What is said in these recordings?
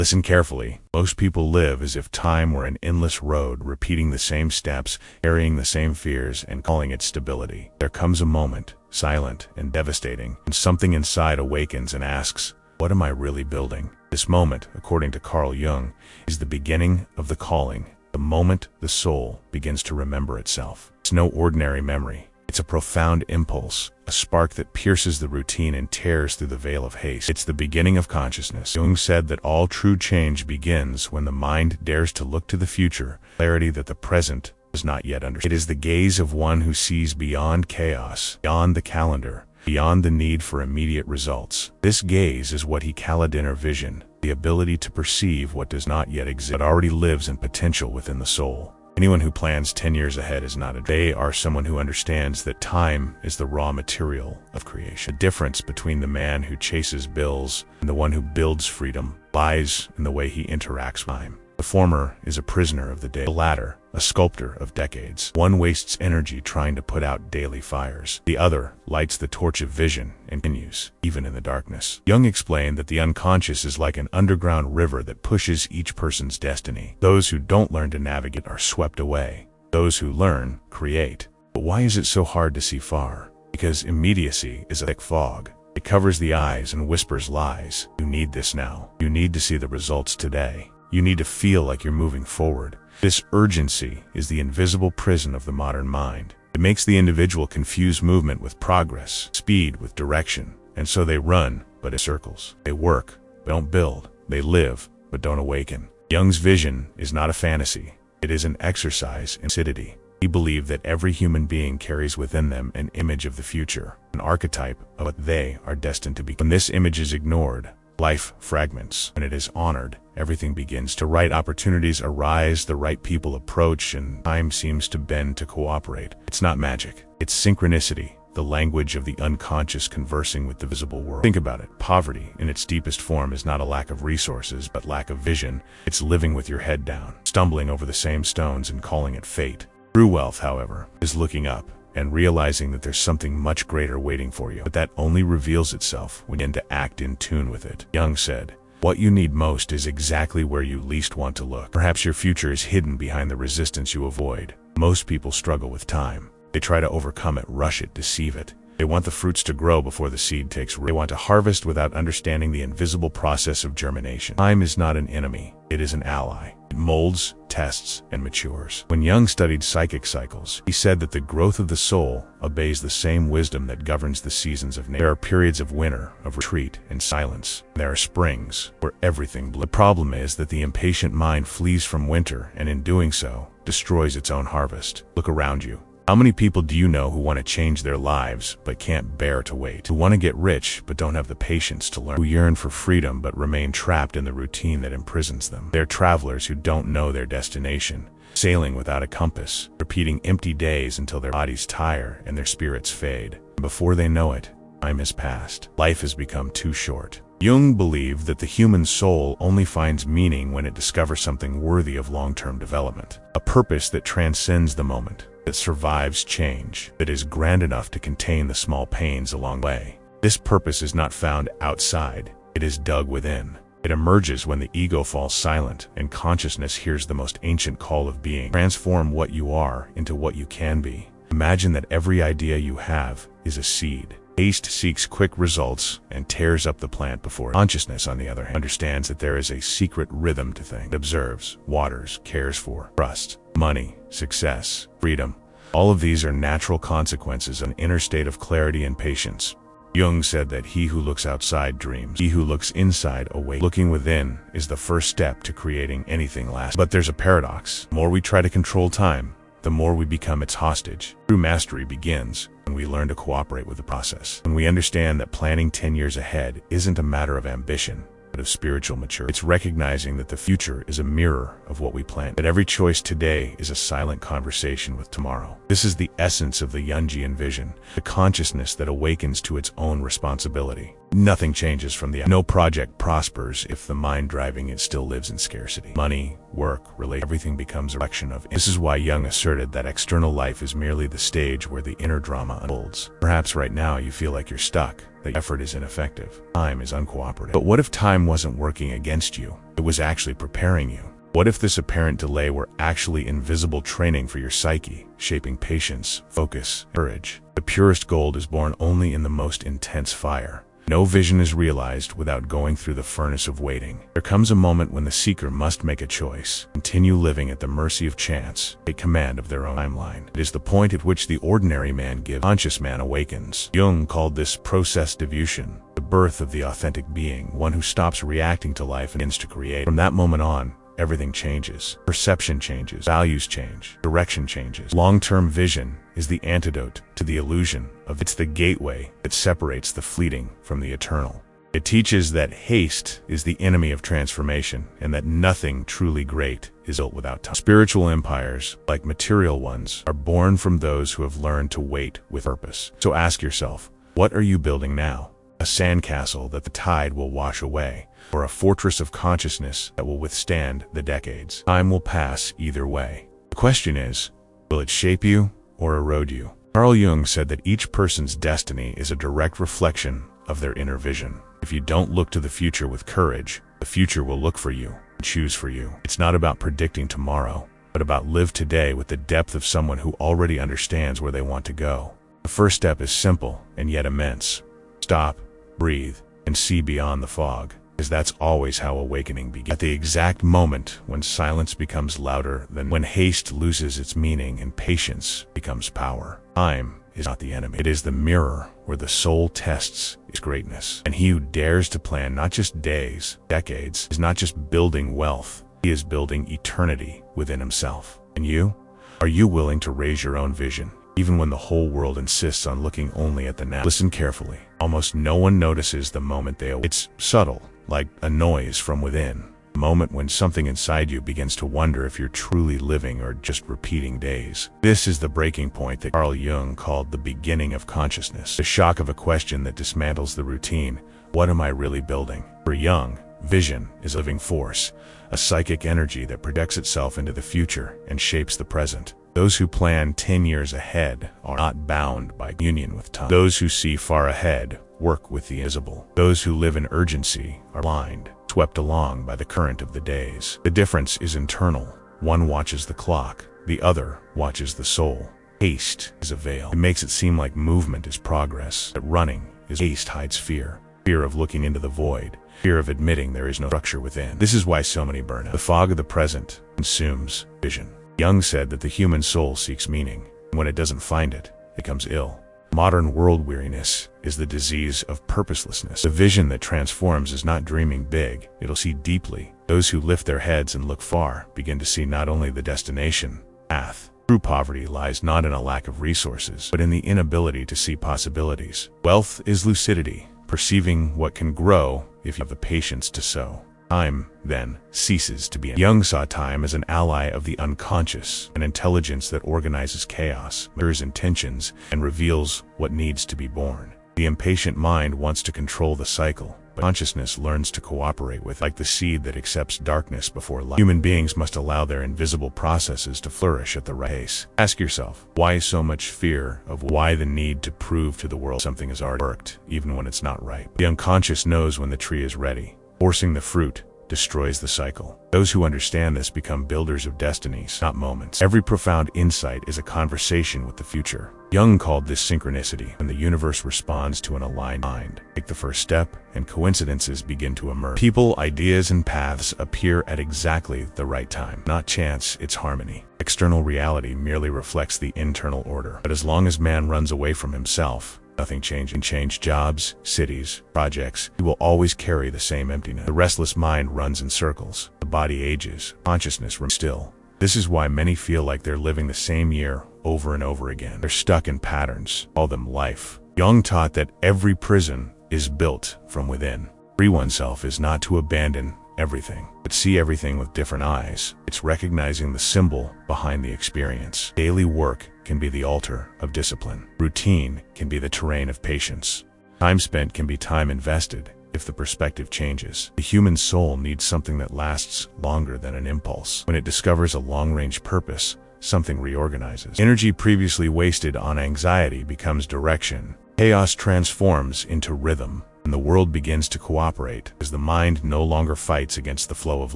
Listen carefully. Most people live as if time were an endless road, repeating the same steps, carrying the same fears, and calling it stability. There comes a moment, silent and devastating, and something inside awakens and asks, what am I really building? This moment, according to Carl Jung, is the beginning of the calling, the moment the soul begins to remember itself. It's no ordinary memory. It's a profound impulse, a spark that pierces the routine and tears through the veil of haste. It's the beginning of consciousness. Jung said that all true change begins when the mind dares to look to the future, clarity that the present does not yet understand. It is the gaze of one who sees beyond chaos, beyond the calendar, beyond the need for immediate results. This gaze is what he called inner vision, the ability to perceive what does not yet exist but already lives in potential within the soul. Anyone who plans 10 years ahead is not they are someone who understands that time is the raw material of creation. The difference between the man who chases bills and the one who builds freedom lies in the way he interacts with time. The former is a prisoner of the day, the latter, a sculptor of decades. One wastes energy trying to put out daily fires. The other lights the torch of vision and continues, even in the darkness. Jung explained that the unconscious is like an underground river that pushes each person's destiny. Those who don't learn to navigate are swept away. Those who learn, create. But why is it so hard to see far? Because immediacy is a thick fog. It covers the eyes and whispers lies. You need this now. You need to see the results today. You need to feel like you're moving forward. This urgency is the invisible prison of the modern mind. It makes the individual confuse movement with progress, speed with direction, and so they run, but in circles. They work, but don't build. They live, but don't awaken. Jung's vision is not a fantasy. It is an exercise in lucidity. He believed that every human being carries within them an image of the future, an archetype of what they are destined to be. When this image is ignored, life fragments. When it is honored, everything begins to right. Opportunities arise, the right people approach, and time seems to bend to cooperate. It's not magic. It's synchronicity, the language of the unconscious conversing with the visible world. Think about it. Poverty, in its deepest form, is not a lack of resources, but lack of vision. It's living with your head down, stumbling over the same stones and calling it fate. True wealth, however, is looking up and realizing that there's something much greater waiting for you. But that only reveals itself when you begin to act in tune with it. Jung said, what you need most is exactly where you least want to look. Perhaps your future is hidden behind the resistance you avoid. Most people struggle with time. They try to overcome it, rush it, deceive it. They want the fruits to grow before the seed takes root. They want to harvest without understanding the invisible process of germination. Time is not an enemy. It is an ally. It molds, tests, and matures. When Jung studied psychic cycles, he said that the growth of the soul obeys the same wisdom that governs the seasons of nature. There are periods of winter, of retreat, and silence. There are springs where everything blooms. The problem is that the impatient mind flees from winter and in doing so, destroys its own harvest. Look around you. How many people do you know who want to change their lives but can't bear to wait? Who want to get rich but don't have the patience to learn? Who yearn for freedom but remain trapped in the routine that imprisons them? They're travelers who don't know their destination, sailing without a compass, repeating empty days until their bodies tire and their spirits fade. Before they know it, time has passed. Life has become too short. Jung believed that the human soul only finds meaning when it discovers something worthy of long-term development, a purpose that transcends the moment, that survives change, that is grand enough to contain the small pains along the way. This purpose is not found outside, it is dug within. It emerges when the ego falls silent and consciousness hears the most ancient call of being. Transform what you are into what you can be. Imagine that every idea you have is a seed. Haste seeks quick results and tears up the plant before it. Consciousness, on the other hand, understands that there is a secret rhythm to things. It observes, waters, cares for, trusts, money, success, freedom. All of these are natural consequences of an inner state of clarity and patience. Jung said that he who looks outside dreams. He who looks inside awakes. Looking within is the first step to creating anything lasting. But there's a paradox. The more we try to control time, the more we become its hostage. True mastery begins when we learn to cooperate with the process. When we understand that planning 10 years ahead isn't a matter of ambition, but of spiritual maturity. It's recognizing that the future is a mirror of what we plan, that every choice today is a silent conversation with tomorrow. This is the essence of the Jungian vision, the consciousness that awakens to its own responsibility. Nothing changes from the outside. No project prospers if the mind driving it still lives in scarcity. Money, work, everything becomes a reflection of it. This is why Jung asserted that external life is merely the stage where the inner drama unfolds. Perhaps right now you feel like you're stuck, that effort is ineffective, time is uncooperative. But what if time wasn't working against you? It was actually preparing you. What if this apparent delay were actually invisible training for your psyche, shaping patience, focus, courage? The purest gold is born only in the most intense fire. No vision is realized without going through the furnace of waiting. There comes a moment when the seeker must make a choice, continue living at the mercy of chance, take command of their own timeline. It is the point at which the ordinary man gives, conscious man awakens. Jung called this process devotion, the birth of the authentic being, one who stops reacting to life and begins to create. From that moment on, everything changes. Perception changes, values change, direction changes. Long-term vision is the antidote to the illusion of it's the gateway that separates the fleeting from the eternal. It teaches that haste is the enemy of transformation and that nothing truly great is built without time. Spiritual empires, like material ones, are born from those who have learned to wait with purpose. So ask yourself, what are you building now? A sandcastle that the tide will wash away, or a fortress of consciousness that will withstand the decades? Time will pass either way. The question is, will it shape you or erode you? Carl Jung said that each person's destiny is a direct reflection of their inner vision. If you don't look to the future with courage, the future will look for you and choose for you. It's not about predicting tomorrow, but about live today with the depth of someone who already understands where they want to go. The first step is simple and yet immense. Stop, breathe, and see beyond the fog, because that's always how awakening begins. At the exact moment when silence becomes louder than when haste loses its meaning and patience becomes power. Time is not the enemy. It is the mirror where the soul tests its greatness. And he who dares to plan not just days, decades, is not just building wealth, he is building eternity within himself. And you? Are you willing to raise your own vision, even when the whole world insists on looking only at the now? Listen carefully. Almost no one notices the moment they awake. It's subtle, like a noise from within. The moment when something inside you begins to wonder if you're truly living or just repeating days. This is the breaking point that Carl Jung called the beginning of consciousness. The shock of a question that dismantles the routine. What am I really building? For Jung, vision is a living force, a psychic energy that projects itself into the future and shapes the present. Those who plan 10 years ahead are not bound by union with time. Those who see far ahead work with the invisible. Those who live in urgency are blind, swept along by the current of the days. The difference is internal. One watches the clock, the other watches the soul. Haste is a veil. It makes it seem like movement is progress, that running is haste hides fear. Fear of looking into the void, fear of admitting there is no structure within. This is why so many burn out. The fog of the present consumes vision. Jung said that the human soul seeks meaning, and when it doesn't find it, it becomes ill. Modern world weariness is the disease of purposelessness. The vision that transforms is not dreaming big, it'll see deeply. Those who lift their heads and look far begin to see not only the destination, path. True poverty lies not in a lack of resources, but in the inability to see possibilities. Wealth is lucidity, perceiving what can grow if you have the patience to sow. Time, then, ceases to be. Jung saw time as an ally of the unconscious, an intelligence that organizes chaos, mirrors intentions, and reveals what needs to be born. The impatient mind wants to control the cycle, but consciousness learns to cooperate with it, like the seed that accepts darkness before light. Human beings must allow their invisible processes to flourish at the right pace. Ask yourself, why so much fear of why the need to prove to the world something has already worked, even when it's not right? The unconscious knows when the tree is ready. Forcing the fruit destroys the cycle. Those who understand this become builders of destinies, not moments. Every profound insight is a conversation with the future. Jung called this synchronicity, when the universe responds to an aligned mind. Take the first step, and coincidences begin to emerge. People, ideas, and paths appear at exactly the right time. Not chance, it's harmony. External reality merely reflects the internal order. But as long as man runs away from himself, nothing changes. Change jobs, cities, projects. He will always carry the same emptiness. The restless mind runs in circles. The body ages. Consciousness remains still. This is why many feel like they're living the same year over and over again. They're stuck in patterns. Call them life. Jung taught that every prison is built from within. Free oneself is not to abandon everything, but see everything with different eyes. It's recognizing the symbol behind the experience. Daily work can be the altar of discipline. Routine can be the terrain of patience. Time spent can be time invested if the perspective changes. The human soul needs something that lasts longer than an impulse. When it discovers a long-range purpose, something reorganizes. Energy previously wasted on anxiety becomes direction. Chaos transforms into rhythm, and the world begins to cooperate as the mind no longer fights against the flow of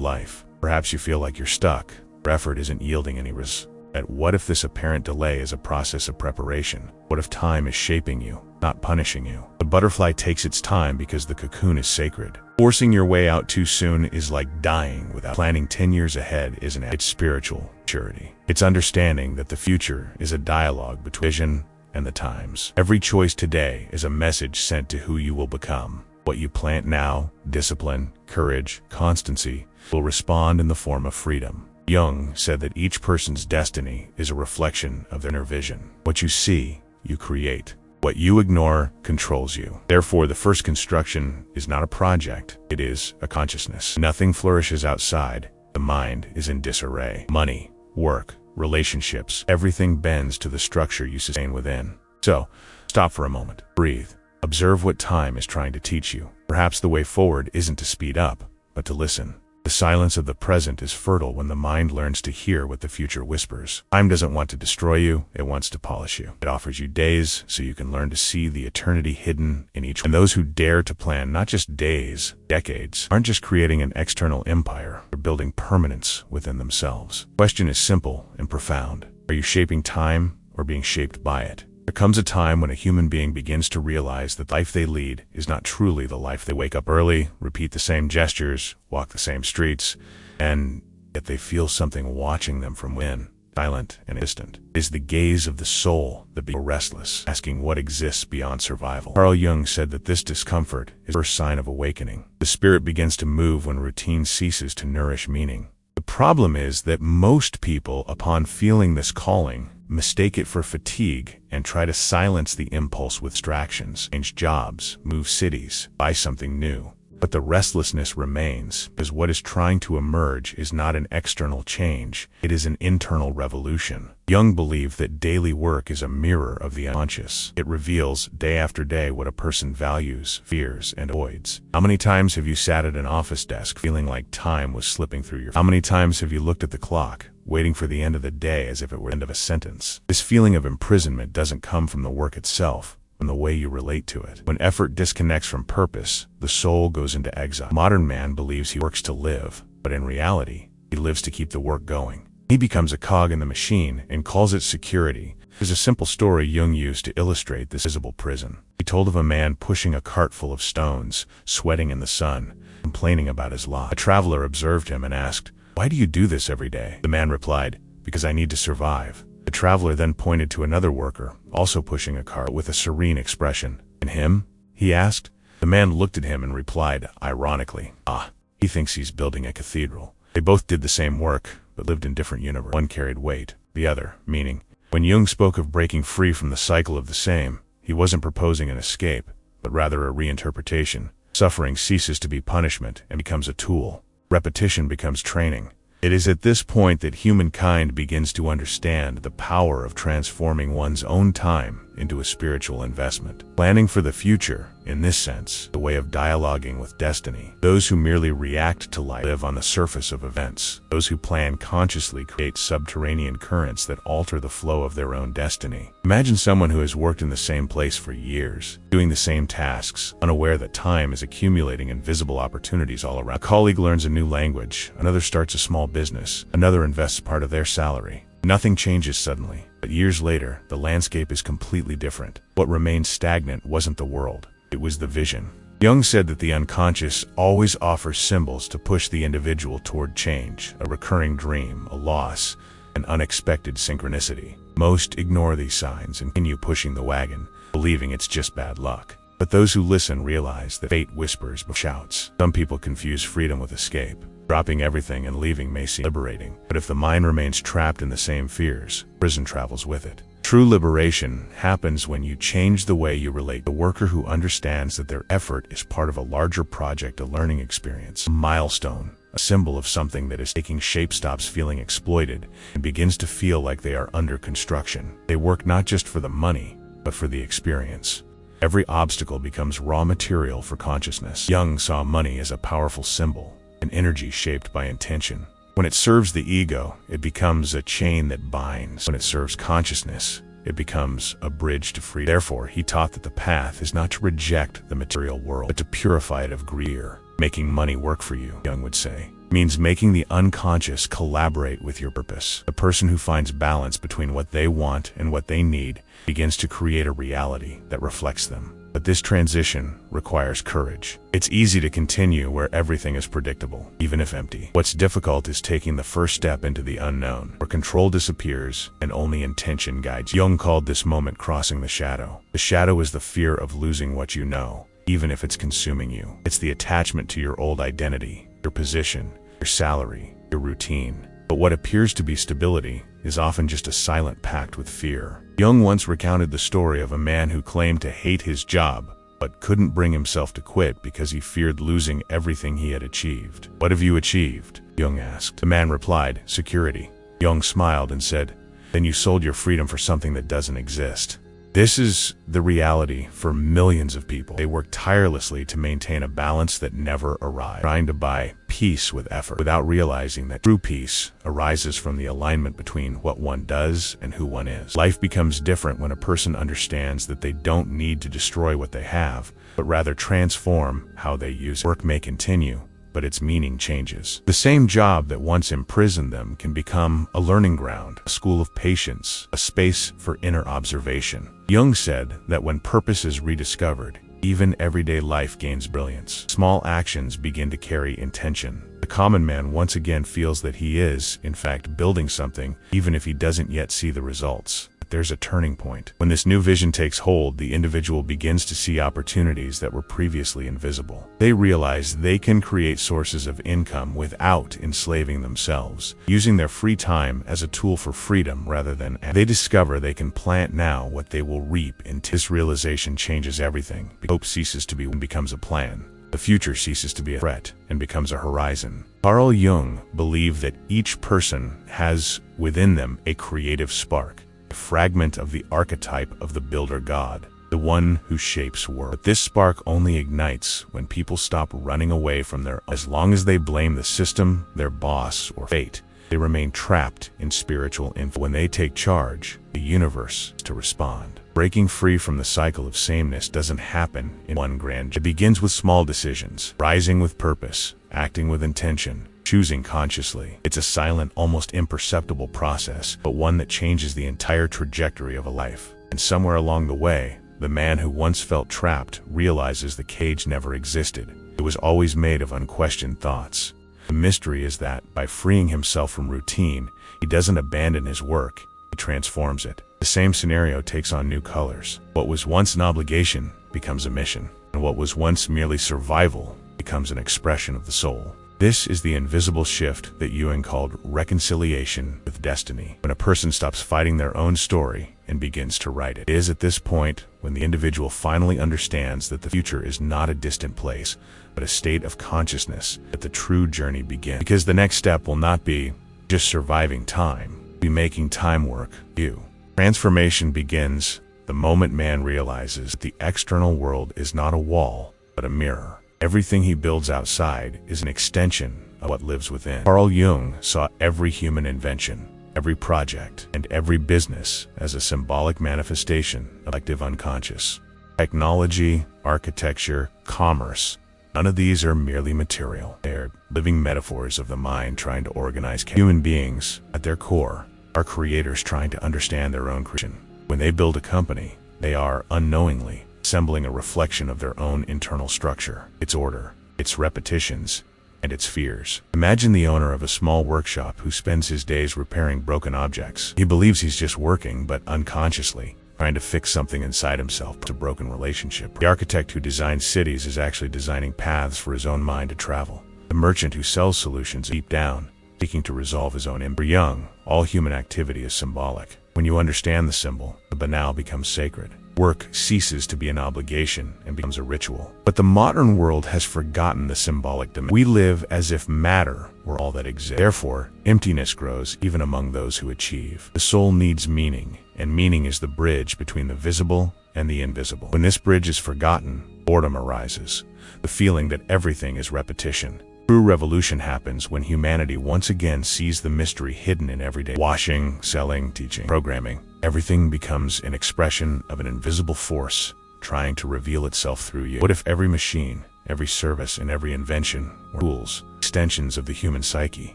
life. Perhaps you feel like you're stuck. Your effort isn't yielding any results. What if this apparent delay is a process of preparation? What if time is shaping you, not punishing you? The butterfly takes its time because the cocoon is sacred. Forcing your way out too soon is like dying without planning 10 years ahead. It's spiritual maturity. It's understanding that the future is a dialogue between vision and the times. Every choice today is a message sent to who you will become. What you plant now, discipline, courage, constancy, will respond in the form of freedom. Jung said that each person's destiny is a reflection of their inner vision. What you see, you create. What you ignore controls you. Therefore, the first construction is not a project, it is a consciousness. Nothing flourishes outside. The mind is in disarray. Money, work, relationships, everything bends to the structure you sustain within. So, stop for a moment. Breathe. Observe what time is trying to teach you. Perhaps the way forward isn't to speed up, but to listen. The silence of the present is fertile when the mind learns to hear what the future whispers. Time doesn't want to destroy you, it wants to polish you. It offers you days so you can learn to see the eternity hidden in each one. And those who dare to plan not just days, decades, aren't just creating an external empire, they're building permanence within themselves. The question is simple and profound. Are you shaping time or being shaped by it? There comes a time when a human being begins to realize that the life they lead is not truly the life they wake up early, repeat the same gestures, walk the same streets, and yet they feel something watching them from within, silent and distant. It is the gaze of the soul that becomes restless, asking what exists beyond survival. Carl Jung said that this discomfort is the first sign of awakening. The spirit begins to move when routine ceases to nourish meaning. The problem is that most people, upon feeling this calling, mistake it for fatigue and try to silence the impulse with distractions, change jobs, move cities, buy something new. But the restlessness remains, because what is trying to emerge is not an external change, it is an internal revolution. Jung believed that daily work is a mirror of the unconscious. It reveals, day after day, what a person values, fears, and avoids. How many times have you sat at an office desk feeling like time was slipping through your fingers? How many times have you looked at the clock, waiting for the end of the day as if it were the end of a sentence? This feeling of imprisonment doesn't come from the work itself, from the way you relate to it. When effort disconnects from purpose, the soul goes into exile. Modern man believes he works to live, but in reality, he lives to keep the work going. He becomes a cog in the machine and calls it security. There's a simple story Jung used to illustrate this visible prison. He told of a man pushing a cart full of stones, sweating in the sun, complaining about his lot. A traveler observed him and asked, "Why do you do this every day?" The man replied, "Because I need to survive." The traveler then pointed to another worker, also pushing a cart, with a serene expression. "And him?" he asked. The man looked at him and replied, ironically, "Ah, he thinks he's building a cathedral." They both did the same work, but lived in different universes. One carried weight, the other meaning. When Jung spoke of breaking free from the cycle of the same, he wasn't proposing an escape, but rather a reinterpretation. Suffering ceases to be punishment and becomes a tool. Repetition becomes training. It is at this point that humankind begins to understand the power of transforming one's own time into a spiritual investment. Planning for the future, in this sense, the way of dialoguing with destiny. Those who merely react to life live on the surface of events. Those who plan consciously create subterranean currents that alter the flow of their own destiny. Imagine someone who has worked in the same place for years, doing the same tasks, unaware that time is accumulating invisible opportunities all around. A colleague learns a new language, another starts a small business, another invests part of their salary. Nothing changes suddenly, but years later, the landscape is completely different. What remained stagnant wasn't the world, it was the vision. Jung said that the unconscious always offers symbols to push the individual toward change, a recurring dream, a loss, an unexpected synchronicity. Most ignore these signs and continue pushing the wagon, believing it's just bad luck. But those who listen realize that fate whispers but shouts. Some people confuse freedom with escape. Dropping everything and leaving may seem liberating, but if the mind remains trapped in the same fears, prison travels with it. True liberation happens when you change the way you relate. The worker who understands that their effort is part of a larger project, a learning experience, a milestone, a symbol of something that is taking shape, stops feeling exploited, and begins to feel like they are under construction. They work not just for the money, but for the experience. Every obstacle becomes raw material for consciousness. Jung saw money as a powerful symbol, an energy shaped by intention. When it serves the ego, it becomes a chain that binds. When it serves consciousness, it becomes a bridge to freedom. Therefore, he taught that the path is not to reject the material world, but to purify it of greed. Making money work for you, Jung would say, means making the unconscious collaborate with your purpose. The person who finds balance between what they want and what they need begins to create a reality that reflects them. But this transition requires courage. It's easy to continue where everything is predictable, even if empty. What's difficult is taking the first step into the unknown, where control disappears and only intention guides you. Jung called this moment crossing the shadow. The shadow is the fear of losing what you know, even if it's consuming you. It's the attachment to your old identity, your position, your salary, your routine. But what appears to be stability is often just a silent pact with fear. Jung once recounted the story of a man who claimed to hate his job, but couldn't bring himself to quit because he feared losing everything he had achieved. "What have you achieved?" Jung asked. The man replied, "Security." Jung smiled and said, "Then you sold your freedom for something that doesn't exist." This is the reality for millions of people. They work tirelessly to maintain a balance that never arrives, trying to buy peace with effort, without realizing that true peace arises from the alignment between what one does and who one is. Life becomes different when a person understands that they don't need to destroy what they have, but rather transform how they use it. Work may continue, but its meaning changes. The same job that once imprisoned them can become a learning ground, a school of patience, a space for inner observation. Jung said that when purpose is rediscovered, even everyday life gains brilliance. Small actions begin to carry intention. The common man once again feels that he is, in fact, building something, even if he doesn't yet see the results. There's a turning point. When this new vision takes hold, the individual begins to see opportunities that were previously invisible. They realize they can create sources of income without enslaving themselves, using their free time as a tool for freedom rather than they discover they can plant now what they will reap. This realization changes everything. Hope ceases to be and becomes a plan. The future ceases to be a threat and becomes a horizon. Carl Jung believed that each person has within them a creative spark, a fragment of the archetype of the builder god, the one who shapes world. But this spark only ignites when people stop running away from their own. As long as they blame the system, their boss, or fate, they remain trapped in spiritual influence. When they take charge, the universe is to respond. Breaking free from the cycle of sameness doesn't happen in one grand gesture. It begins with small decisions, rising with purpose, acting with intention, choosing consciously. It's a silent, almost imperceptible process, but one that changes the entire trajectory of a life. And somewhere along the way, the man who once felt trapped realizes the cage never existed. It was always made of unquestioned thoughts. The mystery is that, by freeing himself from routine, he doesn't abandon his work, he transforms it. The same scenario takes on new colors. What was once an obligation becomes a mission, and what was once merely survival becomes an expression of the soul. This is the invisible shift that Jung called reconciliation with destiny. When a person stops fighting their own story and begins to write it. It is at this point when the individual finally understands that the future is not a distant place, but a state of consciousness, that the true journey begins. Because the next step will not be just surviving time, it'll be making time work for you. Transformation begins the moment man realizes that the external world is not a wall, but a mirror. Everything he builds outside is an extension of what lives within. Carl Jung saw every human invention, every project, and every business as a symbolic manifestation of collective unconscious. Technology, architecture, commerce, none of these are merely material. They are living metaphors of the mind trying to organize chaos. Human beings, at their core, are creators trying to understand their own creation. When they build a company, they are, unknowingly, assembling a reflection of their own internal structure, its order, its repetitions, and its fears. Imagine the owner of a small workshop who spends his days repairing broken objects. He believes he's just working, but unconsciously trying to fix something inside himself, a broken relationship. The architect who designs cities is actually designing paths for his own mind to travel. The merchant who sells solutions deep down, seeking to resolve his own impermanence. For Jung, all human activity is symbolic. When you understand the symbol, the banal becomes sacred. Work ceases to be an obligation and becomes a ritual. But the modern world has forgotten the symbolic dimension. We live as if matter were all that exists. Therefore, emptiness grows even among those who achieve. The soul needs meaning, and meaning is the bridge between the visible and the invisible. When this bridge is forgotten, boredom arises, the feeling that everything is repetition. True revolution happens when humanity once again sees the mystery hidden in everyday washing, selling, teaching, programming. Everything becomes an expression of an invisible force trying to reveal itself through you. What if every machine, every service, and every invention were tools, extensions of the human psyche?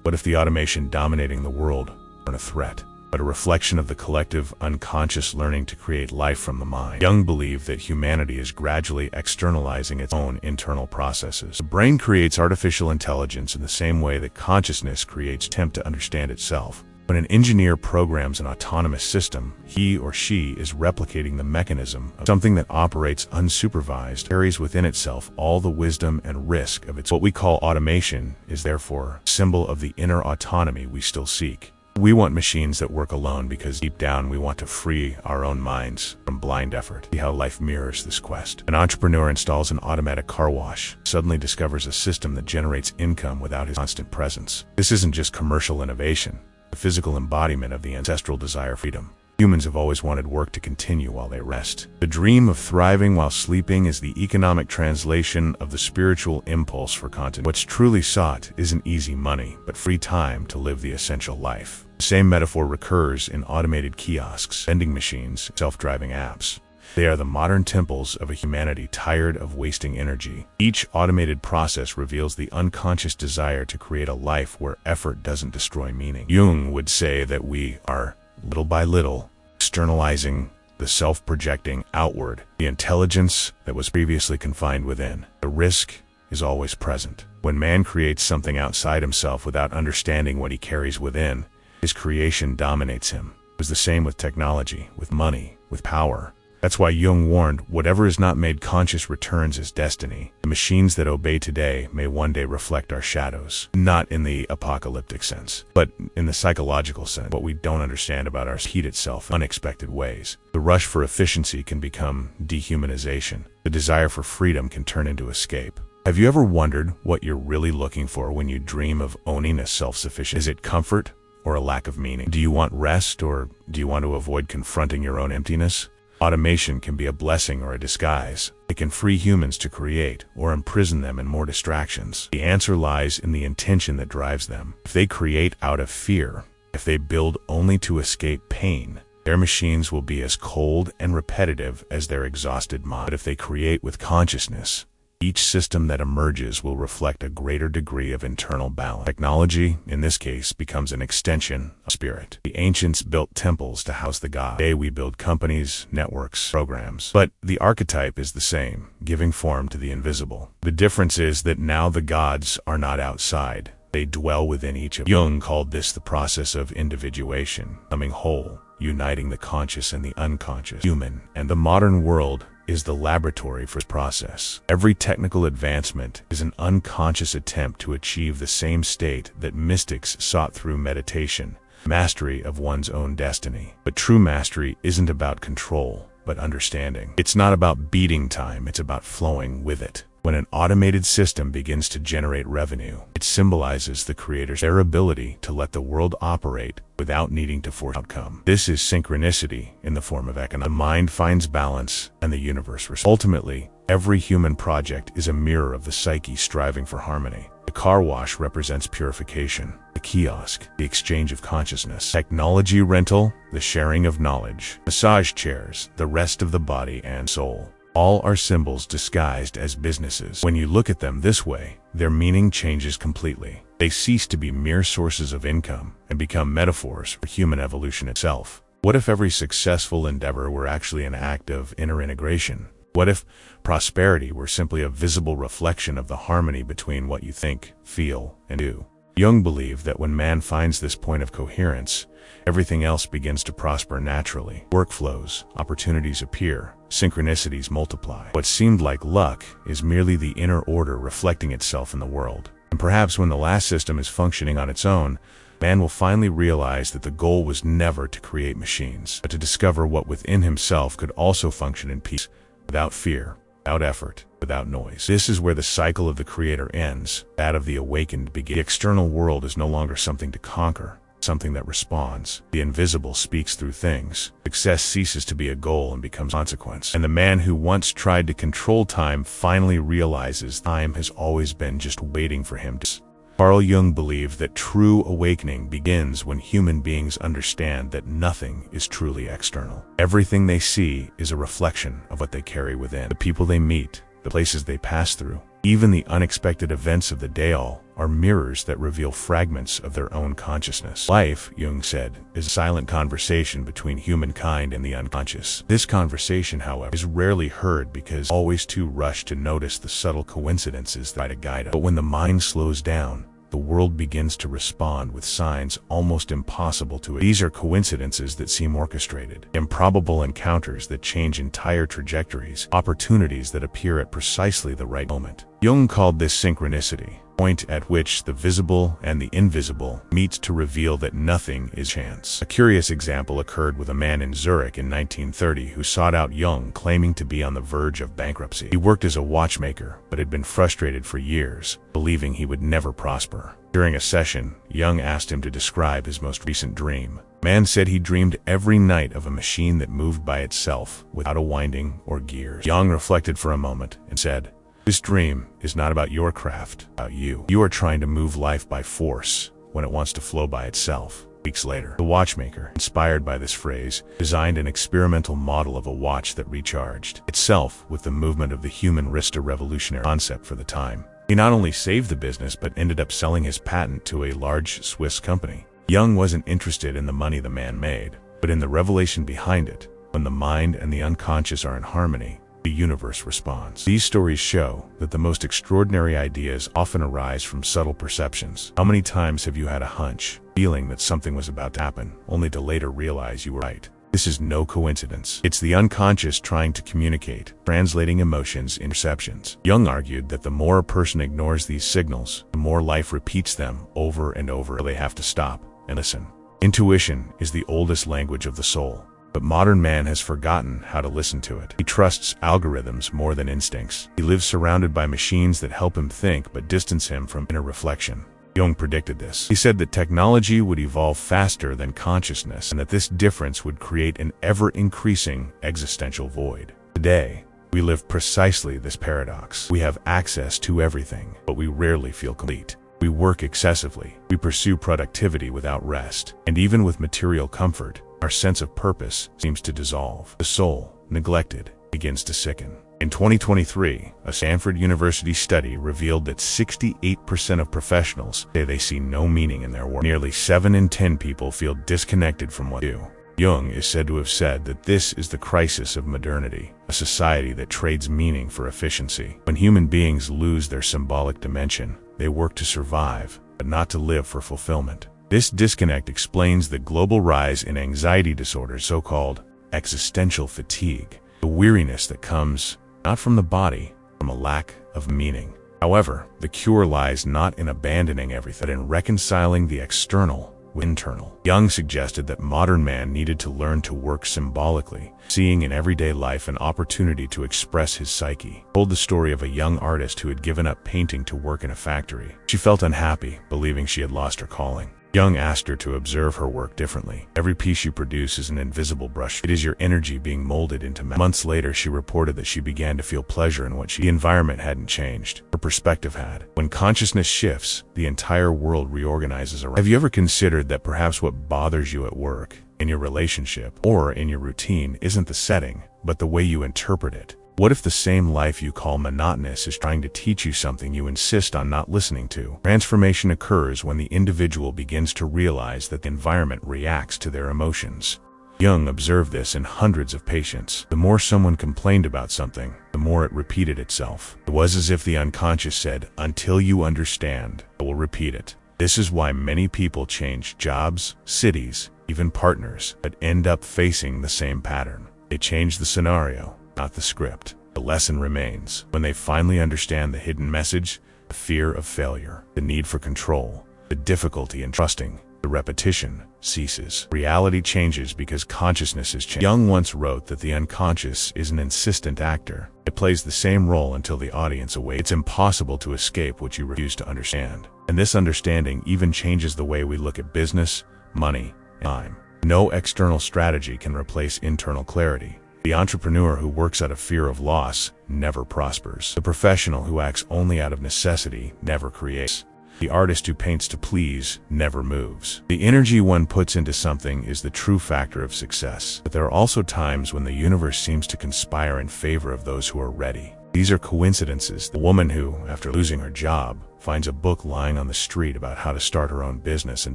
What if the automation dominating the world weren't a threat, but a reflection of the collective unconscious learning to create life from the mind? Jung believed that humanity is gradually externalizing its own internal processes. The brain creates artificial intelligence in the same way that consciousness creates attempt to understand itself. When an engineer programs an autonomous system, he or she is replicating the mechanism of something that operates unsupervised, carries within itself all the wisdom and risk of its. What we call automation is therefore a symbol of the inner autonomy we still seek. We want machines that work alone because deep down we want to free our own minds from blind effort. See how life mirrors this quest. An entrepreneur installs an automatic car wash, suddenly discovers a system that generates income without his constant presence. This isn't just commercial innovation, the physical embodiment of the ancestral desire for freedom. Humans have always wanted work to continue while they rest. The dream of thriving while sleeping is the economic translation of the spiritual impulse for continuity. What's truly sought isn't easy money, but free time to live the essential life. The same metaphor recurs in automated kiosks, vending machines, self-driving apps. They are the modern temples of a humanity tired of wasting energy. Each automated process reveals the unconscious desire to create a life where effort doesn't destroy meaning. Jung would say that we are, little by little, externalizing the self-projecting outward, the intelligence that was previously confined within. The risk is always present. When man creates something outside himself without understanding what he carries within, his creation dominates him. It was the same with technology, with money, with power. That's why Jung warned, whatever is not made conscious returns as destiny. The machines that obey today may one day reflect our shadows. Not in the apocalyptic sense, but in the psychological sense. What we don't understand about ourselves repeat itself in unexpected ways. The rush for efficiency can become dehumanization. The desire for freedom can turn into escape. Have you ever wondered what you're really looking for when you dream of owning a self-sufficient? Is it comfort or a lack of meaning? Do you want rest, or do you want to avoid confronting your own emptiness? Automation can be a blessing or a disguise. It can free humans to create or imprison them in more distractions. The answer lies in the intention that drives them. If they create out of fear, if they build only to escape pain, their machines will be as cold and repetitive as their exhausted mind. But if they create with consciousness, each system that emerges will reflect a greater degree of internal balance. Technology, in this case, becomes an extension of spirit. The ancients built temples to house the gods. Today we build companies, networks, programs. But the archetype is the same, giving form to the invisible. The difference is that now the gods are not outside. They dwell within each of us. Jung called this the process of individuation, becoming whole, uniting the conscious and the unconscious, human, and the modern world is the laboratory for this process. Every technical advancement is an unconscious attempt to achieve the same state that mystics sought through meditation, mastery of one's own destiny. But true mastery isn't about control, but understanding. It's not about beating time, it's about flowing with it. When an automated system begins to generate revenue, it symbolizes the creator's their ability to let the world operate without needing to force outcome. This is synchronicity in the form of economics. The mind finds balance and the universe responds. Ultimately, every human project is a mirror of the psyche striving for harmony. The car wash represents purification, the kiosk, the exchange of consciousness, technology rental, the sharing of knowledge, massage chairs, the rest of the body and soul. All are symbols disguised as businesses. When you look at them this way, their meaning changes completely. They cease to be mere sources of income and become metaphors for human evolution itself. What if every successful endeavor were actually an act of inner integration? What if prosperity were simply a visible reflection of the harmony between what you think, feel, and do? Jung believed that when man finds this point of coherence, everything else begins to prosper naturally. Workflows, opportunities appear, synchronicities multiply. What seemed like luck is merely the inner order reflecting itself in the world. And perhaps when the last system is functioning on its own, Man will finally realize that the goal was never to create machines, but to discover what within himself could also function in peace, without fear, without effort, without noise. This is where the cycle of the creator ends, that of the awakened begins. The external world is no longer something to conquer, something that responds. The invisible speaks through things. Success ceases to be a goal and becomes consequence. And the man who once tried to control time finally realizes time has always been just waiting for him to. Carl Jung believed that true awakening begins when human beings understand that nothing is truly external. Everything they see is a reflection of what they carry within. The people they meet, the places they pass through, even the unexpected events of the day, all are mirrors that reveal fragments of their own consciousness. Life, Jung said, is a silent conversation between humankind and the unconscious. This conversation, however, is rarely heard because we're always too rushed to notice the subtle coincidences that try to guide us. But when the mind slows down, the world begins to respond with signs almost impossible to it. These are coincidences that seem orchestrated, improbable encounters that change entire trajectories, opportunities that appear at precisely the right moment. Jung called this synchronicity, the point at which the visible and the invisible meet to reveal that nothing is chance. A curious example occurred with a man in Zurich in 1930 who sought out Jung, claiming to be on the verge of bankruptcy. He worked as a watchmaker, but had been frustrated for years, believing he would never prosper. During a session, Jung asked him to describe his most recent dream. The man said he dreamed every night of a machine that moved by itself, without a winding or gears. Jung reflected for a moment and said, "This dream is not about your craft, about you. You are trying to move life by force when it wants to flow by itself." Weeks later, the watchmaker, inspired by this phrase, designed an experimental model of a watch that recharged itself with the movement of the human wrist, a revolutionary concept for the time. He not only saved the business but ended up selling his patent to a large Swiss company. Jung wasn't interested in the money the man made, but in the revelation behind it. When the mind and the unconscious are in harmony, the universe responds. These stories show that the most extraordinary ideas often arise from subtle perceptions. How many times have you had a hunch, feeling that something was about to happen, only to later realize you were right? This is no coincidence. It's the unconscious trying to communicate, translating emotions into perceptions. Jung argued that the more a person ignores these signals, the more life repeats them over and over until they have to stop and listen. Intuition is the oldest language of the soul, but modern man has forgotten how to listen to it. He trusts algorithms more than instincts. He lives surrounded by machines that help him think but distance him from inner reflection. Jung predicted this. He said that technology would evolve faster than consciousness and that this difference would create an ever-increasing existential void. Today, we live precisely this paradox. We have access to everything, but we rarely feel complete. We work excessively. We pursue productivity without rest. And even with material comfort, our sense of purpose seems to dissolve. The soul, neglected, begins to sicken. In 2023, a Stanford University study revealed that 68% of professionals say they see no meaning in their work. Nearly 7 in 10 people feel disconnected from what they do. Jung is said to have said that this is the crisis of modernity, a society that trades meaning for efficiency. When human beings lose their symbolic dimension, they work to survive, but not to live for fulfillment. This disconnect explains the global rise in anxiety disorders, so-called existential fatigue, the weariness that comes not from the body, from a lack of meaning. However, the cure lies not in abandoning everything, but in reconciling the external with internal. Jung suggested that modern man needed to learn to work symbolically, seeing in everyday life an opportunity to express his psyche. He told the story of a young artist who had given up painting to work in a factory. She felt unhappy, believing she had lost her calling. Jung asked her to observe her work differently. Every piece you produce is an invisible brush. It is your energy being molded into matter. Months later, she reported that she began to feel pleasure in the environment hadn't changed. Her perspective had. When consciousness shifts, the entire world reorganizes around. Have you ever considered that perhaps what bothers you at work, in your relationship, or in your routine isn't the setting, but the way you interpret it? What if the same life you call monotonous is trying to teach you something you insist on not listening to? Transformation occurs when the individual begins to realize that the environment reacts to their emotions. Jung observed this in hundreds of patients. The more someone complained about something, the more it repeated itself. It was as if the unconscious said, "Until you understand, I will repeat it." This is why many people change jobs, cities, even partners, but end up facing the same pattern. They change the scenario, not the script. The lesson remains. When they finally understand the hidden message, the fear of failure, the need for control, the difficulty in trusting, The repetition ceases. Reality changes because consciousness is changed. Jung once wrote that the unconscious is an insistent actor. It plays the same role until the audience awakes. It's impossible to escape what you refuse to understand. And this understanding even changes the way we look at business, money, and time. No external strategy can replace internal clarity. The entrepreneur who works out of fear of loss never prospers. The professional who acts only out of necessity never creates. The artist who paints to please never moves. The energy one puts into something is the true factor of success. But there are also times when the universe seems to conspire in favor of those who are ready. These are coincidences. The woman who, after losing her job, finds a book lying on the street about how to start her own business and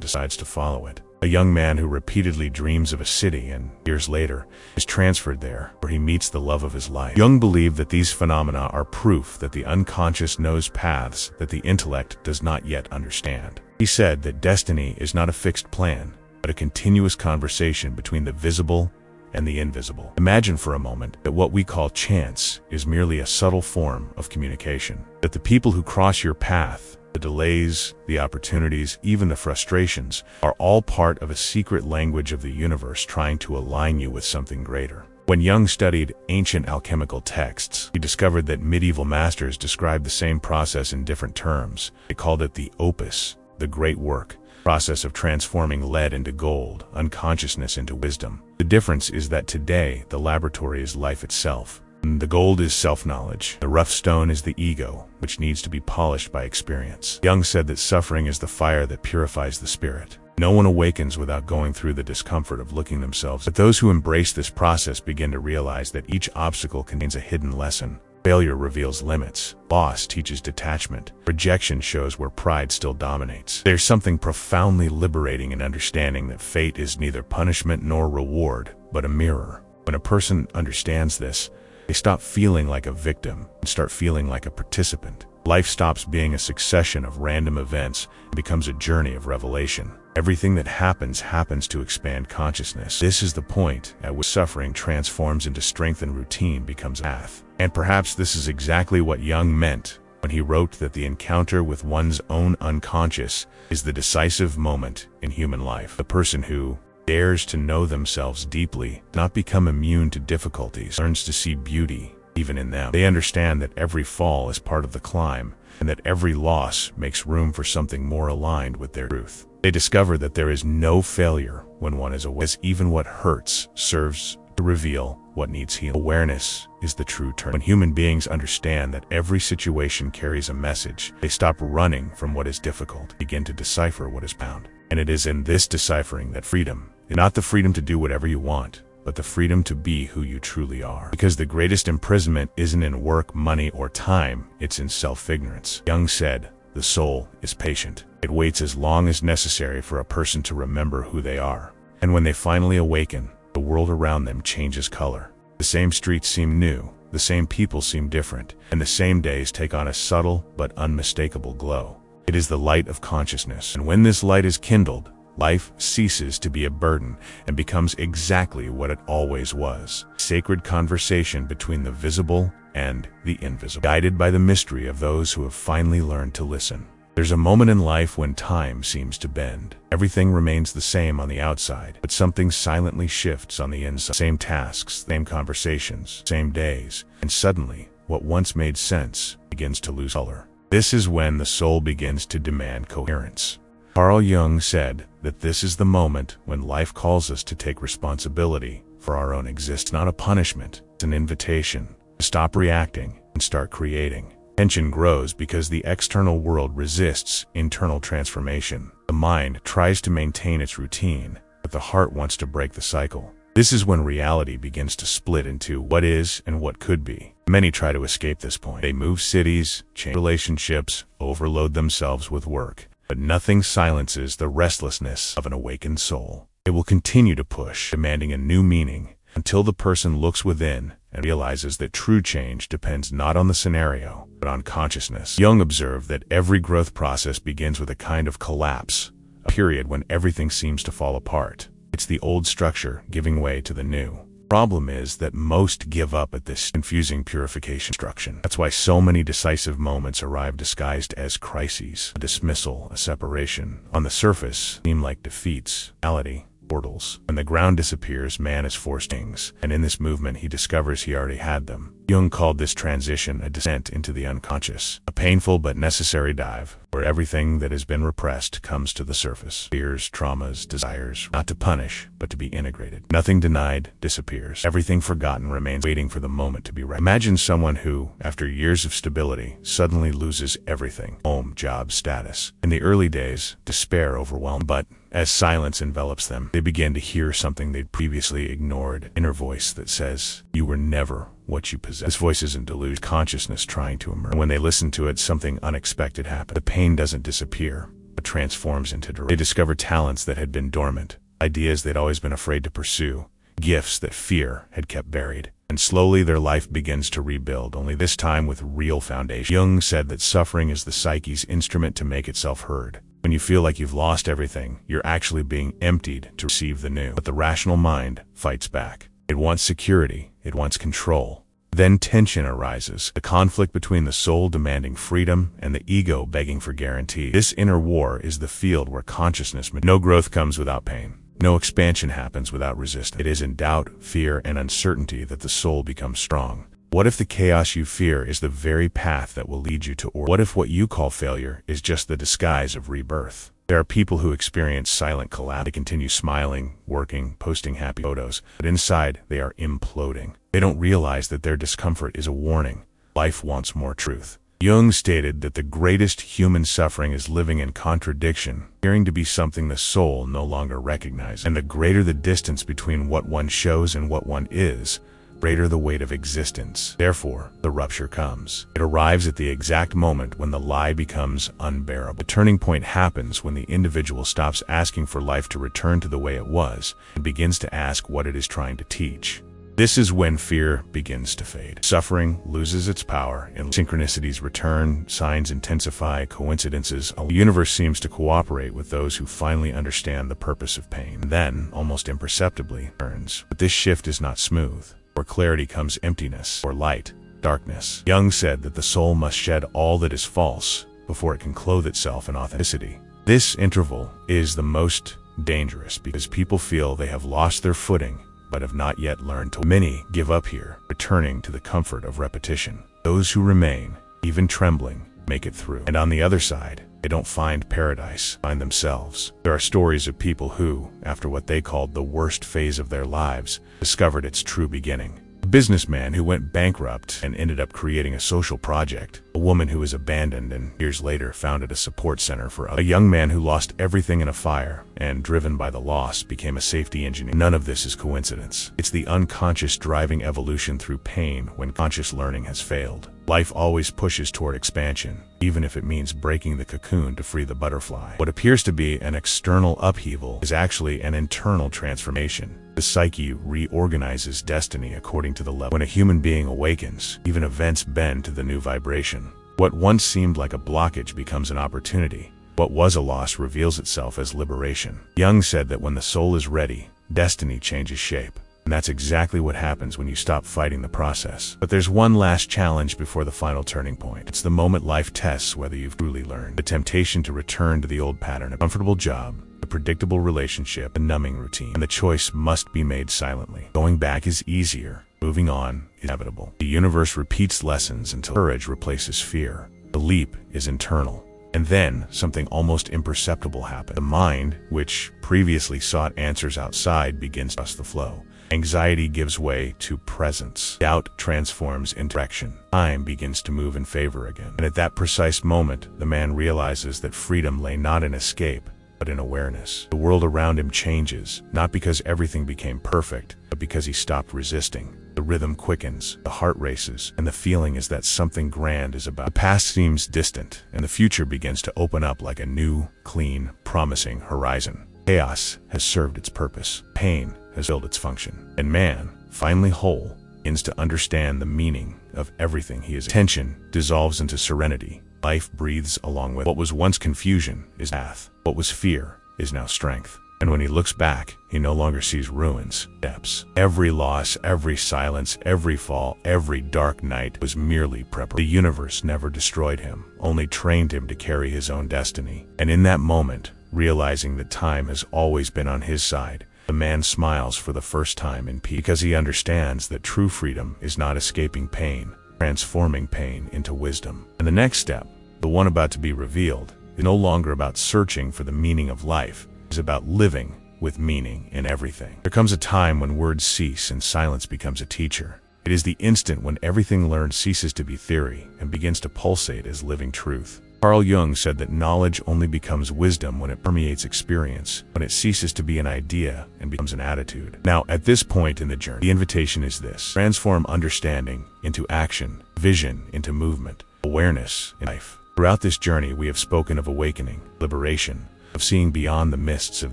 decides to follow it. A young man who repeatedly dreams of a city and, years later, is transferred there, where he meets the love of his life. Jung believed that these phenomena are proof that the unconscious knows paths that the intellect does not yet understand. He said that destiny is not a fixed plan, but a continuous conversation between the visible and the invisible. Imagine for a moment that what we call chance is merely a subtle form of communication. That the people who cross your path, the delays, the opportunities, even the frustrations, are all part of a secret language of the universe trying to align you with something greater. When Jung studied ancient alchemical texts, he discovered that medieval masters described the same process in different terms. They called it the opus, the great work, process of transforming lead into gold, unconsciousness into wisdom. The difference is that today, the laboratory is life itself. The gold is self-knowledge. The rough stone is the ego, which needs to be polished by experience. Jung said that suffering is the fire that purifies the spirit. No one awakens without going through the discomfort of looking themselves. But those who embrace this process begin to realize that each obstacle contains a hidden lesson. Failure reveals limits. Loss teaches detachment. Rejection shows where pride still dominates. There's something profoundly liberating in understanding that fate is neither punishment nor reward, but a mirror. When a person understands this, they stop feeling like a victim and start feeling like a participant. Life stops being a succession of random events and becomes a journey of revelation. Everything that happens to expand consciousness. This is the point at which suffering transforms into strength and routine becomes a path. And perhaps this is exactly what Jung meant when he wrote that the encounter with one's own unconscious is the decisive moment in human life. The person who dares to know themselves deeply, not become immune to difficulties, learns to see beauty even in them. They understand that every fall is part of the climb, and that every loss makes room for something more aligned with their truth. They discover that there is no failure when one is aware, as even what hurts serves to reveal what needs healing. Awareness is the true turn. When human beings understand that every situation carries a message, they stop running from what is difficult, begin to decipher what is bound. And it is in this deciphering that freedom, not the freedom to do whatever you want, but the freedom to be who you truly are. Because the greatest imprisonment isn't in work, money, or time, it's in self-ignorance. Jung said, the soul is patient. It waits as long as necessary for a person to remember who they are. And when they finally awaken, the world around them changes color. The same streets seem new, the same people seem different, and the same days take on a subtle but unmistakable glow. It is the light of consciousness, and when this light is kindled, life ceases to be a burden and becomes exactly what it always was. Sacred conversation between the visible and the invisible, guided by the mystery of those who have finally learned to listen. There's a moment in life when time seems to bend. Everything remains the same on the outside, but something silently shifts on the inside. Same tasks, same conversations, same days, and suddenly, what once made sense begins to lose color. This is when the soul begins to demand coherence. Carl Jung said that this is the moment when life calls us to take responsibility for our own existence. Not a punishment, it's an invitation to stop reacting and start creating. Tension grows because the external world resists internal transformation. The mind tries to maintain its routine, but the heart wants to break the cycle. This is when reality begins to split into what is and what could be. Many try to escape this point. They move cities, change relationships, overload themselves with work. But nothing silences the restlessness of an awakened soul. It will continue to push, demanding a new meaning, until the person looks within and realizes that true change depends not on the scenario, but on consciousness. Jung observed that every growth process begins with a kind of collapse, a period when everything seems to fall apart. It's the old structure giving way to the new. Problem is that most give up at this confusing purification instruction. That's why so many decisive moments arrive disguised as crises, a dismissal, a separation. On the surface, seem like defeats, reality, portals. When the ground disappears, man is forced things, and in this movement he discovers he already had them. Jung called this transition a descent into the unconscious, a painful but necessary dive, where everything that has been repressed comes to the surface. Fears, traumas, desires, not to punish, but to be integrated. Nothing denied disappears. Everything forgotten remains waiting for the moment to be right. Imagine someone who, after years of stability, suddenly loses everything: home, job, status. In the early days, despair overwhelmed, but as silence envelops them, they begin to hear something they'd previously ignored, an inner voice that says, "You were never what you possess." This voice isn't delusion, consciousness trying to emerge. And when they listen to it, something unexpected happens. The pain doesn't disappear, but transforms into direction. They discover talents that had been dormant, ideas they'd always been afraid to pursue, gifts that fear had kept buried. And slowly their life begins to rebuild, only this time with real foundation. Jung said that suffering is the psyche's instrument to make itself heard. When you feel like you've lost everything, you're actually being emptied to receive the new. But the rational mind fights back. It wants security. It wants control. Then tension arises, the conflict between the soul demanding freedom and the ego begging for guarantee. This inner war is the field where consciousness matures. No growth comes without pain. No expansion happens without resistance. It is in doubt, fear, and uncertainty that the soul becomes strong. What if the chaos you fear is the very path that will lead you to order? What if what you call failure is just the disguise of rebirth? There are people who experience silent collapse. They continue smiling, working, posting happy photos, but inside they are imploding. They don't realize that their discomfort is a warning. Life wants more truth. Jung stated that the greatest human suffering is living in contradiction, appearing to be something the soul no longer recognizes. And the greater the distance between what one shows and what one is, greater the weight of existence. Therefore, the rupture comes. It arrives at the exact moment when the lie becomes unbearable. The turning point happens when the individual stops asking for life to return to the way it was and begins to ask what it is trying to teach. This is when fear begins to fade. Suffering loses its power, and synchronicities return, signs intensify, coincidences. The universe seems to cooperate with those who finally understand the purpose of pain. And then, almost imperceptibly, turns. But this shift is not smooth. Where clarity comes emptiness, or light, darkness. Jung said that the soul must shed all that is false before it can clothe itself in authenticity. This interval is the most dangerous because people feel they have lost their footing but have not yet learned to. Many give up here, returning to the comfort of repetition. Those who remain, even trembling, make it through. And on the other side, they don't find paradise, find themselves. There are stories of people who, after what they called the worst phase of their lives, discovered its true beginning. A businessman who went bankrupt and ended up creating a social project. A woman who was abandoned and years later founded a support center for others. A young man who lost everything in a fire and, driven by the loss, became a safety engineer. None of this is coincidence. It's the unconscious driving evolution through pain when conscious learning has failed. Life always pushes toward expansion, even if it means breaking the cocoon to free the butterfly. What appears to be an external upheaval is actually an internal transformation. The psyche reorganizes destiny according to the level. When a human being awakens, even events bend to the new vibration. What once seemed like a blockage becomes an opportunity. What was a loss reveals itself as liberation. Jung said that when the soul is ready, destiny changes shape. And that's exactly what happens when you stop fighting the process. But there's one last challenge before the final turning point. It's the moment life tests whether you've truly learned. The temptation to return to the old pattern, a comfortable job, a predictable relationship, a numbing routine. And the choice must be made silently. Going back is easier. Moving on is inevitable. The universe repeats lessons until courage replaces fear. The leap is internal. And then, something almost imperceptible happens. The mind, which previously sought answers outside, begins to trust the flow. Anxiety gives way to presence. Doubt transforms into direction. Time begins to move in favor again. And at that precise moment, the man realizes that freedom lay not in escape, but in awareness. The world around him changes, not because everything became perfect, but because he stopped resisting. The rhythm quickens, the heart races, and the feeling is that something grand is about. The past seems distant, and the future begins to open up like a new, clean, promising horizon. Chaos has served its purpose. Pain has filled its function. And man, finally whole, begins to understand the meaning of everything he is. Tension dissolves into serenity. Life breathes along with. What was once confusion is path. What was fear is now strength. And when he looks back, he no longer sees ruins, depths. Every loss, every silence, every fall, every dark night was merely preparation. The universe never destroyed him, only trained him to carry his own destiny. And in that moment, realizing that time has always been on his side, the man smiles for the first time in peace, because he understands that true freedom is not escaping pain, transforming pain into wisdom. And the next step, the one about to be revealed, is no longer about searching for the meaning of life. It is about living with meaning in everything. There comes a time when words cease and silence becomes a teacher. It is the instant when everything learned ceases to be theory and begins to pulsate as living truth. Carl Jung said that knowledge only becomes wisdom when it permeates experience, when it ceases to be an idea and becomes an attitude. Now, at this point in the journey, the invitation is this: transform understanding into action, vision into movement, awareness in life. Throughout this journey, we have spoken of awakening, liberation, of seeing beyond the mists of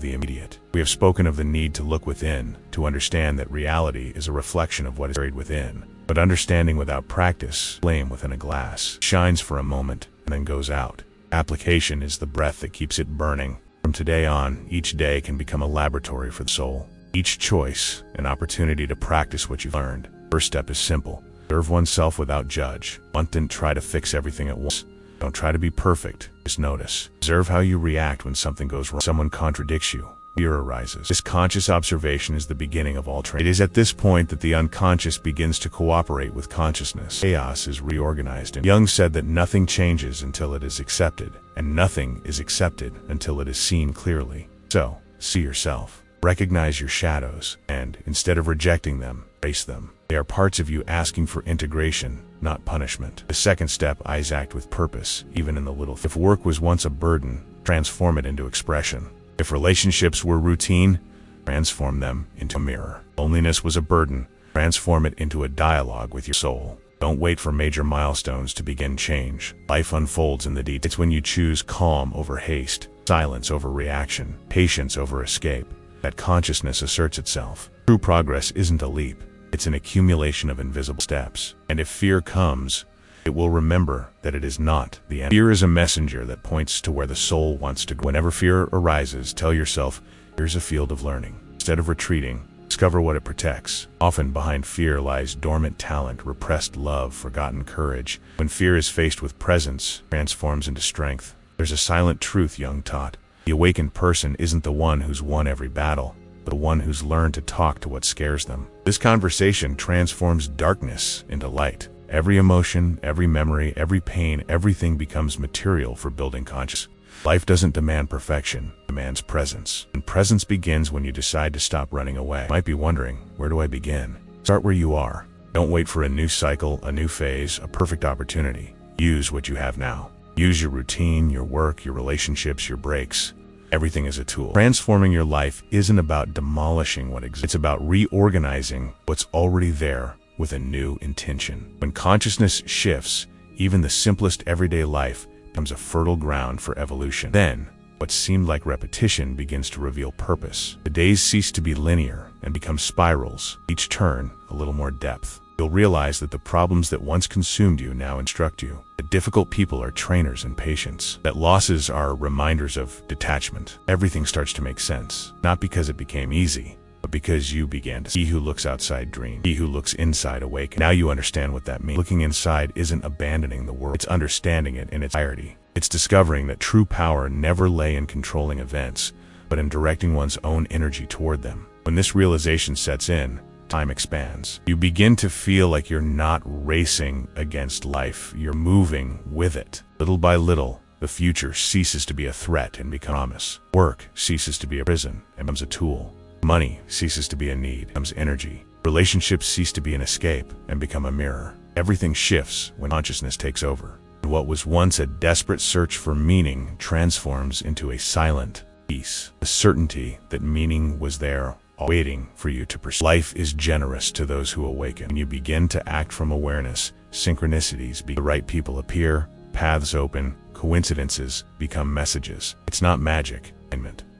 the immediate. We have spoken of the need to look within, to understand that reality is a reflection of what is buried within. But understanding without practice, flame within a glass, shines for a moment and then goes out. Application is the breath that keeps it burning. From today on, each day can become a laboratory for the soul. Each choice, an opportunity to practice what you've learned. First step is simple: observe oneself without judge. Don't try to fix everything at once. Don't try to be perfect, just notice. Observe how you react when something goes wrong. Someone contradicts you. Fear arises. This conscious observation is the beginning of all training. It is at this point that the unconscious begins to cooperate with consciousness. Chaos is reorganized. And Jung said that nothing changes until it is accepted, and nothing is accepted until it is seen clearly. So, see yourself. Recognize your shadows, and instead of rejecting them, embrace them. They are parts of you asking for integration, not punishment. The second step is act with purpose, even in the little things. If work was once a burden, transform it into expression. If relationships were routine, transform them into a mirror. Loneliness was a burden, transform it into a dialogue with your soul. Don't wait for major milestones to begin change. Life unfolds in the details. It's when you choose calm over haste, silence over reaction, patience over escape, that consciousness asserts itself. True progress isn't a leap. It's an accumulation of invisible steps. And if fear comes, it will remember that it is not the end. Fear is a messenger that points to where the soul wants to go. Whenever fear arises, tell yourself, here's a field of learning. Instead of retreating, discover what it protects. Often behind fear lies dormant talent, repressed love, forgotten courage. When fear is faced with presence, it transforms into strength. There's a silent truth Jung taught. The awakened person isn't the one who's won every battle, but the one who's learned to talk to what scares them. This conversation transforms darkness into light. Every emotion, every memory, every pain, everything becomes material for building consciousness. Life doesn't demand perfection, it demands presence. And presence begins when you decide to stop running away. You might be wondering, where do I begin? Start where you are. Don't wait for a new cycle, a new phase, a perfect opportunity. Use what you have now. Use your routine, your work, your relationships, your breaks. Everything is a tool. Transforming your life isn't about demolishing what exists. It's about reorganizing what's already there with a new intention. When consciousness shifts, even the simplest everyday life becomes a fertile ground for evolution. Then, what seemed like repetition begins to reveal purpose. The days cease to be linear and become spirals, each turn a little more depth. You'll realize that the problems that once consumed you now instruct you. That difficult people are trainers in patience. That losses are reminders of detachment. Everything starts to make sense, not because it became easy, but because you began to see. He who looks outside dreams. He who looks inside awakens. Now you understand what that means. Looking inside isn't abandoning the world. It's understanding it in its entirety. It's discovering that true power never lay in controlling events, but in directing one's own energy toward them. When this realization sets in, time expands. You begin to feel like you're not racing against life, you're moving with it. Little by little, the future ceases to be a threat and becomes a promise. Work ceases to be a prison and becomes a tool. Money ceases to be a need, becomes energy. Relationships cease to be an escape and become a mirror. Everything shifts when consciousness takes over. And what was once a desperate search for meaning transforms into a silent peace. The certainty that meaning was there, waiting for you to pursue. Life is generous to those who awaken. When you begin to act from awareness, synchronicities the right people appear, paths open, coincidences become messages. It's not magic.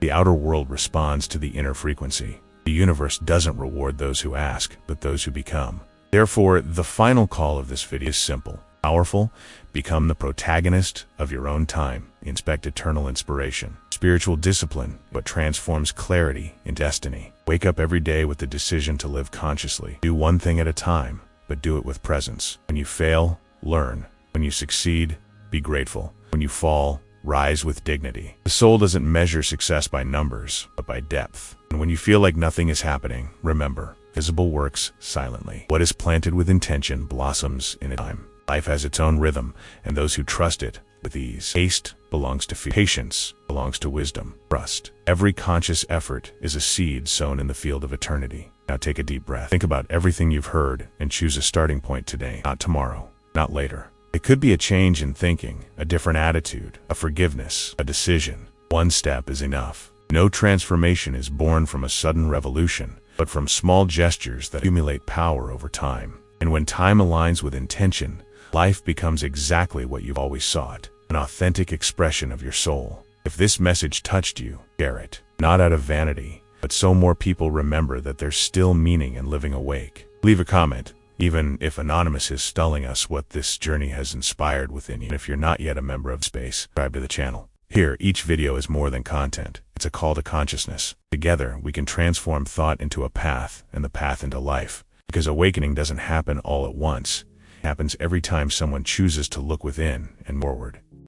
The outer world responds to the inner frequency. The universe doesn't reward those who ask, but those who become. Therefore, the final call of this video is simple, powerful. Become the protagonist of your own time. Inspect eternal inspiration. Spiritual discipline, what transforms clarity into destiny. Wake up every day with the decision to live consciously. Do one thing at a time, but do it with presence. When you fail, learn. When you succeed, be grateful. When you fall, rise with dignity. The soul doesn't measure success by numbers, but by depth. And when you feel like nothing is happening, remember, visible works silently. What is planted with intention blossoms in time. Life has its own rhythm, and those who trust it with ease. Haste belongs to fear. Patience belongs to wisdom. Trust. Every conscious effort is a seed sown in the field of eternity. Now take a deep breath. Think about everything you've heard and choose a starting point today, not tomorrow, not later. It could be a change in thinking, a different attitude, a forgiveness, a decision. One step is enough. No transformation is born from a sudden revolution, but from small gestures that accumulate power over time. And when time aligns with intention, life becomes exactly what you've always sought, an authentic expression of your soul. If this message touched you, share it. Not out of vanity, but so more people remember that there's still meaning in living awake. Leave a comment, even if anonymous, is telling us what this journey has inspired within you. And if you're not yet a member of Space, subscribe to the channel. Here, each video is more than content. It's a call to consciousness. Together, we can transform thought into a path, and the path into life. Because awakening doesn't happen all at once. It happens every time someone chooses to look within and forward.